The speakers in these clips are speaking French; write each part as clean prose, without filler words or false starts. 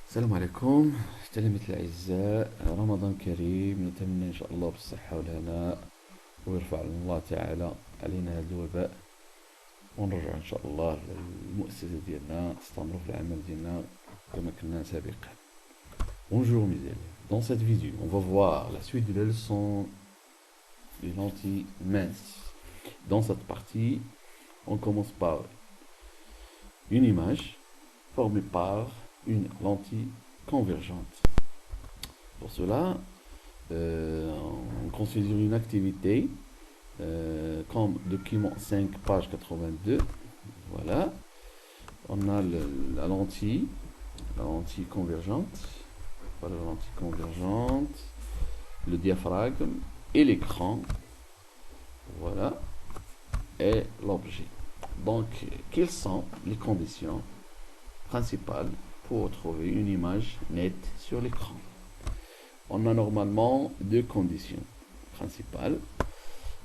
السلام عليكم تلاميذ الأعزاء، رمضان كريم. نتمنى إن شاء الله بالصحة والهناء، ويرفع الله تعالى علينا هذا الوباء، ونرجع إن شاء الله للمؤسسة ديالنا، نستمروا في العمل ديالنا كما كنا سابقا. Bonjour mes élèves, dans cette vidéo on va voir la suite de la leçon des lentilles minces. Dans cette partie on commence par une image formée par une lentille convergente. Pour cela, on considère une activité comme document 5, page 82. Voilà. On a la lentille convergente. Voilà la lentille convergente, le diaphragme et l'écran. Voilà. Et l'objet. Donc, quelles sont les conditions principales pour trouver une image nette sur l'écran? On a normalement deux conditions principales.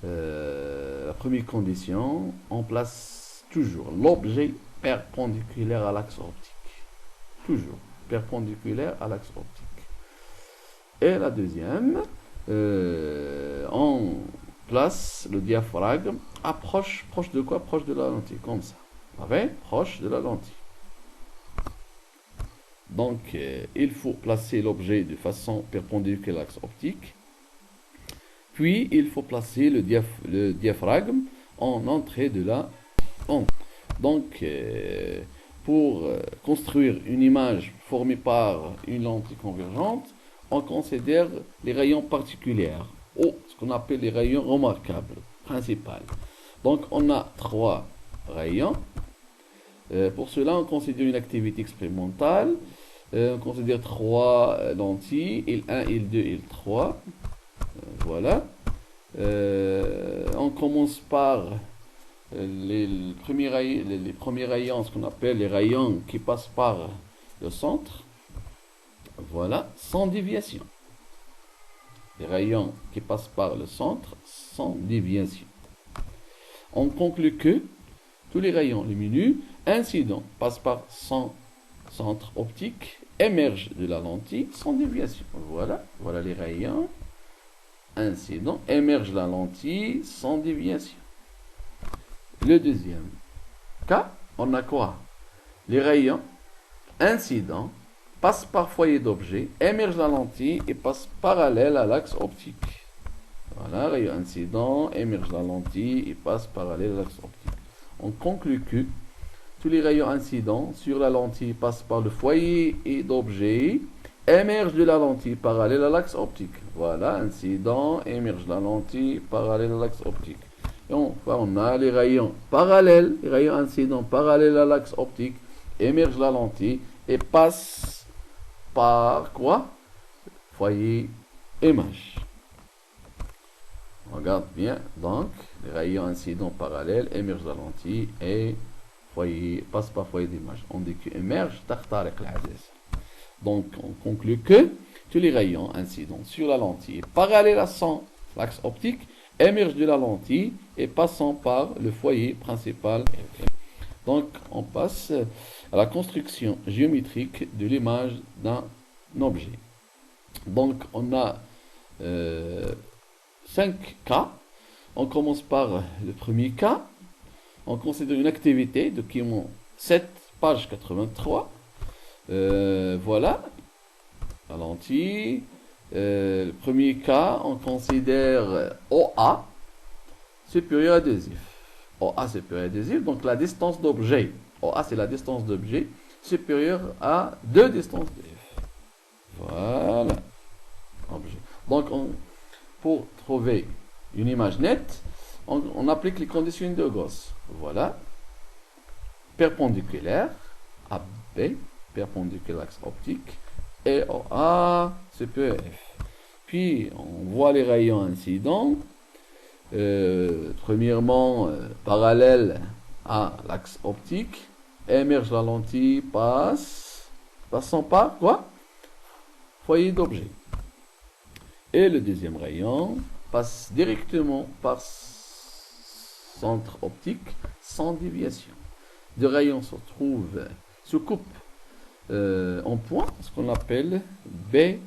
La première condition, on place toujours l'objet perpendiculaire à l'axe optique. Toujours perpendiculaire à l'axe optique. Et la deuxième, on place le diaphragme proche de quoi? Proche de la lentille, comme ça. Proche de la lentille. Donc, il faut placer l'objet de façon perpendiculaire à l'axe optique. Puis, il faut placer le diaphragme en entrée de la lentille. Donc, pour construire une image formée par une lentille convergente, on considère les rayons particuliers, ou ce qu'on appelle les rayons remarquables, principaux. Donc, on a trois rayons. Pour cela, on considère une activité expérimentale. On considère trois lentilles, il1, il2, il3. Voilà. On commence par les premiers rayons, ce qu'on appelle les rayons qui passent par le centre. Voilà, sans déviation. Les rayons qui passent par le centre sans déviation. On conclut que tous les rayons lumineux incidents passent par son centre optique, émergent de la lentille sans déviation. Voilà les rayons incidents, émergent de la lentille sans déviation. Le deuxième cas, on a quoi? Les rayons incidents passent par foyer d'objet, émergent de la lentille et passent parallèle à l'axe optique. Voilà, rayon incident, émerge de la lentille et passe parallèle à l'axe optique. On conclut que tous les rayons incidents sur la lentille passent par le foyer d'objet, émergent de la lentille parallèle à l'axe optique. Voilà, incident, émerge de la lentille parallèle à l'axe optique. Et enfin, on a les rayons parallèles, les rayons incidents parallèles à l'axe optique, émergent de la lentille et passent par quoi? Foyer image. Regarde bien, donc, les rayons incidents parallèles émergent de la lentille et passe par foyer d'image. On dit qu'émerge تخترق العدسة. Donc, on conclut que tous les rayons incidents sur la lentille parallèles à son axe optique émergent de la lentille et passant par le foyer principal. Donc, on passe à la construction géométrique de l'image d'un objet. Donc, on a 5 cas. On commence par le premier cas. On considère une activité, document 7, page 83. Voilà, la lentille. Le premier cas, on considère OA supérieur adhésif. OA supérieur adhésif, donc la distance d'objet. OA, c'est la distance d'objet supérieure à 2 distances de F. Voilà, objet. Donc, pour trouver une image nette, on applique les conditions de Gauss. Voilà. Perpendiculaire à B, perpendiculaire à l'axe optique, et A supérieur F. Puis, on voit les rayons incidents. Premièrement, parallèle à l'axe optique, émerge la lentille, passant par quoi? Foyer d'objet. Et le deuxième rayon passe directement par centre optique sans déviation. Deux rayons se coupent en point, ce qu'on appelle B',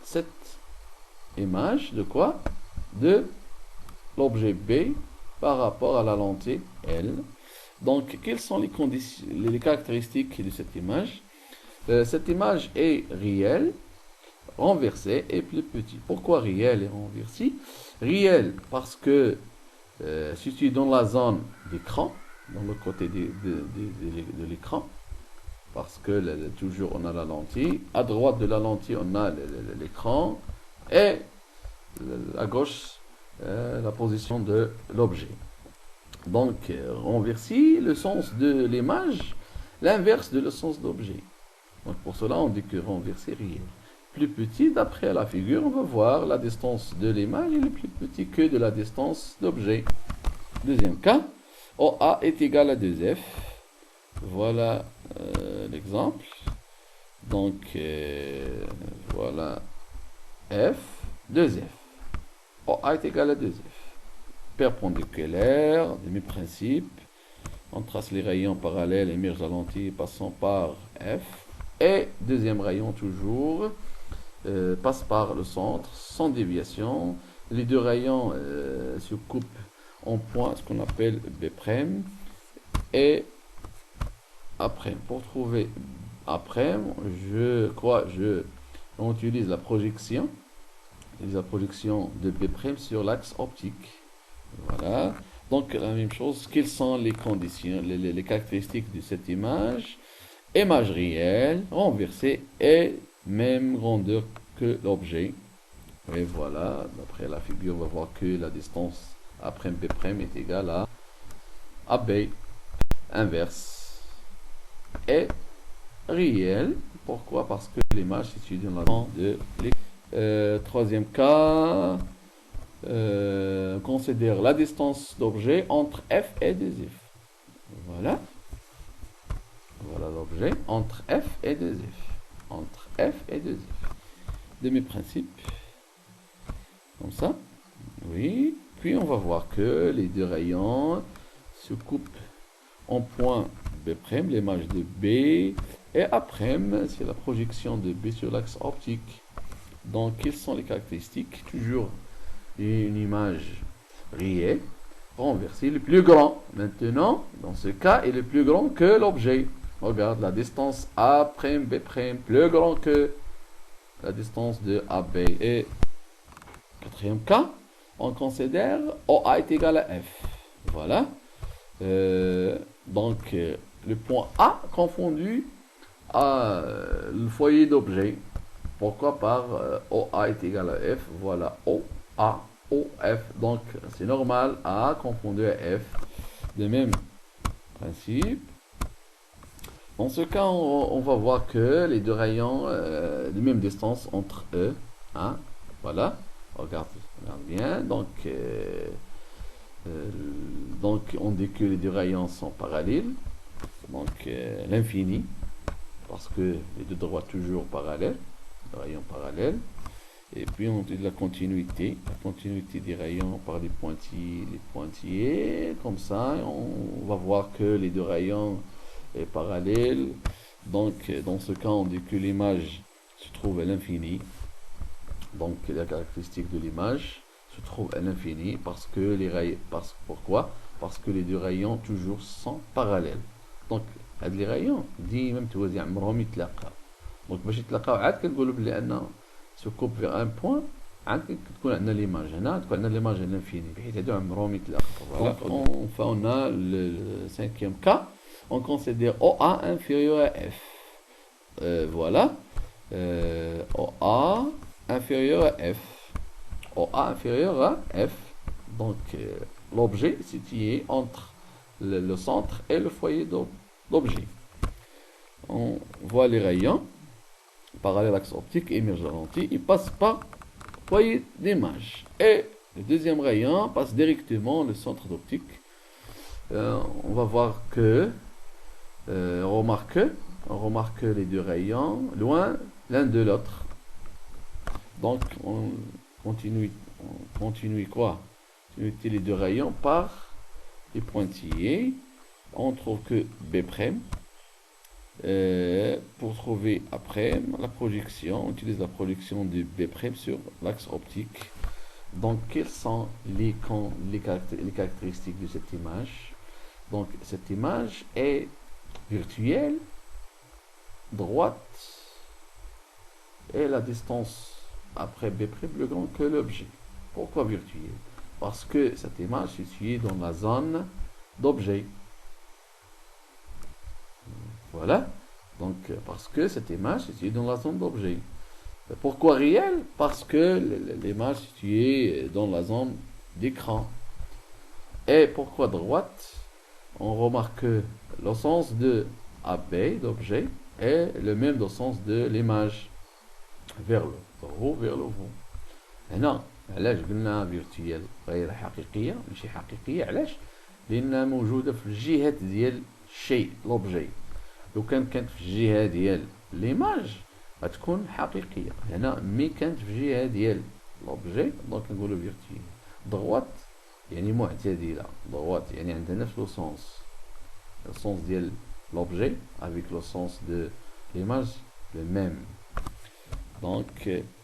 cette image de quoi? De l'objet B par rapport à la lentille L. Donc, quelles sont les conditions, les caractéristiques de cette image? Cette image est réelle, renversée et plus petite. Pourquoi réelle et renversée? Réelle parce que situé dans la zone d'écran, dans le côté de l'écran, parce que toujours on a la lentille. À droite de la lentille, on a l'écran et à gauche, la position de l'objet. Donc, renverser le sens de l'image, l'inverse de le sens de l'objet. Donc, pour cela, on dit que renverser réel. Plus petit, d'après la figure, on va voir la distance de l'image est plus petit que de la distance d'objet. Deuxième cas, OA est égal à 2F. Voilà l'exemple. Donc, voilà F, 2F. OA est égal à 2F. Perpendiculaire, demi-principe. On trace les rayons parallèles, émerge la lentille passant par F. Et deuxième rayon toujours, passe par le centre, sans déviation. Les deux rayons se coupent en point, ce qu'on appelle B'. Et après, pour trouver après, on utilise la projection. La projection de B' sur l'axe optique. Voilà. Donc, la même chose, quelles sont les conditions, les caractéristiques de cette image? Image réelle, renversée et même grandeur que l'objet. Et voilà, d'après la figure, on va voir que la distance après B' est égale à AB, inverse, et réelle. Pourquoi? Parce que l'image est située dans la zone de l'écran. Troisième cas, considère la distance d'objet entre F et 2F. Voilà. Voilà l'objet entre F et 2F. Entre F et 2F. Demi-principe. Comme ça. Oui. Puis on va voir que les deux rayons se coupent en point B', l'image de B. Et A', c'est la projection de B sur l'axe optique. Donc, quelles sont les caractéristiques? Toujours une image réelle, renversée, le plus grand. Maintenant, dans ce cas, est le plus grand que l'objet. Regarde, la distance A', B', plus grand que la distance de AB. Et quatrième cas, on considère OA est égal à F. Voilà. Donc, le point A confondu à le foyer d'objet. Pourquoi par OA est égal à F? Voilà, OA, OF. Donc, c'est normal, A confondu à F. De même principe. Dans ce cas, on va voir que les deux rayons de même distance entre eux. Hein? Voilà. Regarde bien. Donc, on dit que les deux rayons sont parallèles. Donc, l'infini. Parce que les deux droits toujours parallèles. Les rayons parallèles. Et puis, on dit la continuité. La continuité des rayons par les pointillés. Comme ça, on va voir que les deux rayons est parallèle. Donc, dans ce cas, on dit que l'image se trouve à l'infini. Donc, la caractéristique de l'image se trouve à l'infini parce que les rayons. Pourquoi? Parce que les deux rayons toujours sont parallèles. Donc, هاد les rayons ديما متوازيين عمرهم يتلاقاو. Donc, باش يتلاقاو عاد كنقولوا بلي أن se coupe vers un point. عاد تكون عندنا l'image هنا تكون عندنا l'image à l'infini بحيث هادو عمرهم يتلاقاو. Donc, enfin, on a le cinquième cas. On considère OA inférieur à F. Voilà. OA inférieur à F. OA inférieur à F. Donc, l'objet situé entre le centre et le foyer d'objet. On voit les rayons parallèles à l'axe optique, émergent la lentille. Ils passent par le foyer d'image. Et le deuxième rayon passe directement le centre d'optique. On va voir que on remarque les deux rayons loin l'un de l'autre. Donc on continue quoi? Continuité les deux rayons par les pointillés. on trouve que B'. Pour trouver après la projection, on utilise la projection de B' sur l'axe optique. Donc, quelles sont les caractéristiques de cette image? Donc, cette image est virtuelle, droite, et la distance après B' plus grande que l'objet. Pourquoi virtuelle? Parce que cette image est située dans la zone d'objet. Voilà. Donc, parce que cette image est située dans la zone d'objet. Pourquoi réel? Parce que l'image est située dans la zone d'écran. Et pourquoi droite? On remarque que le sens de AB, d'objet, est le même dans le sens de l'image. vers le haut vers le haut. هنا علاش قلنا فيرتويال غير حقيقيه ماشي حقيقيه؟ علاش؟ لانها موجوده في الجهات ديال الشيء لوبجي. لو كانت في الجهه ديال ليماج غتكون حقيقيه. هنا مي كانت في الجهه ديال لوبجي دونك نقولوا فيرتويال. دغوات يعني معتدله، دغوات يعني عندها نفس لو سونس ديال l'objet avec le sens de l'image le même. Donc,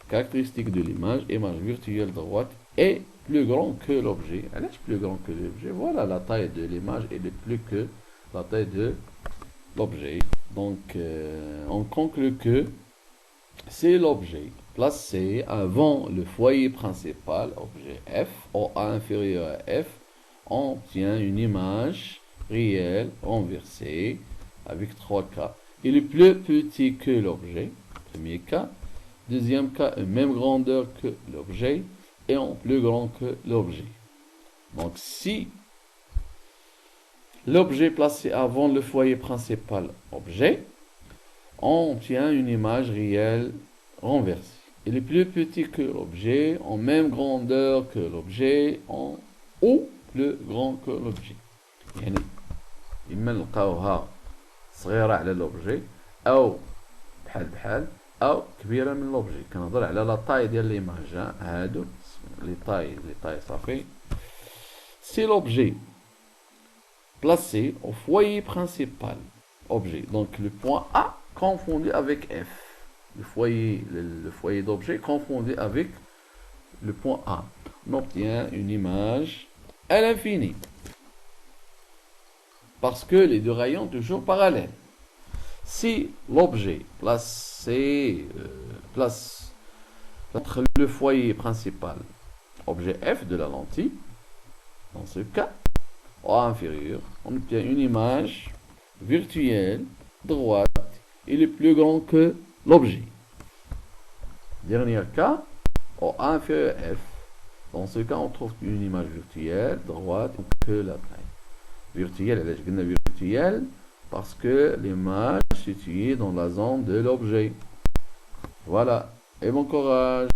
caractéristique de l'image, image virtuelle droite est plus grand que l'objet. Elle est plus grand que l'objet. Voilà, la taille de l'image est plus que la taille de l'objet. Donc, on conclut que c'est l'objet placé avant le foyer principal, objet F, ou A inférieur à F, on obtient une image réelle renversée avec 3 cas. Il est plus petit que l'objet, premier cas. Deuxième cas, même grandeur que l'objet et en plus grand que l'objet. Donc, si l'objet placé avant le foyer principal objet, on obtient une image réelle renversée. Il est plus petit que l'objet, en même grandeur que l'objet, ou plus grand que l'objet. يعني إما نلقاوها صغيرة على l'objet أو بحال أو كبيرة من l'objet. كنهضر على لا طاي ديال ليماج. هادو لي طاي صافي. C'est l'objet placé au foyer principal objet. Donc le point A confondu avec F. Le foyer d'objet confondu avec le point A. On obtient une image à l'infini. Parce que les deux rayons sont toujours parallèles. Si l'objet place entre le foyer principal, objet F de la lentille, dans ce cas, A inférieur, on obtient une image virtuelle, droite, et est plus grand que l'objet. Dernier cas, A inférieur à F. Dans ce cas, on trouve une image virtuelle, droite, que la taille. Virtuelle, elle est virtuelle parce que l'image est située dans la zone de l'objet. Voilà. Et bon courage.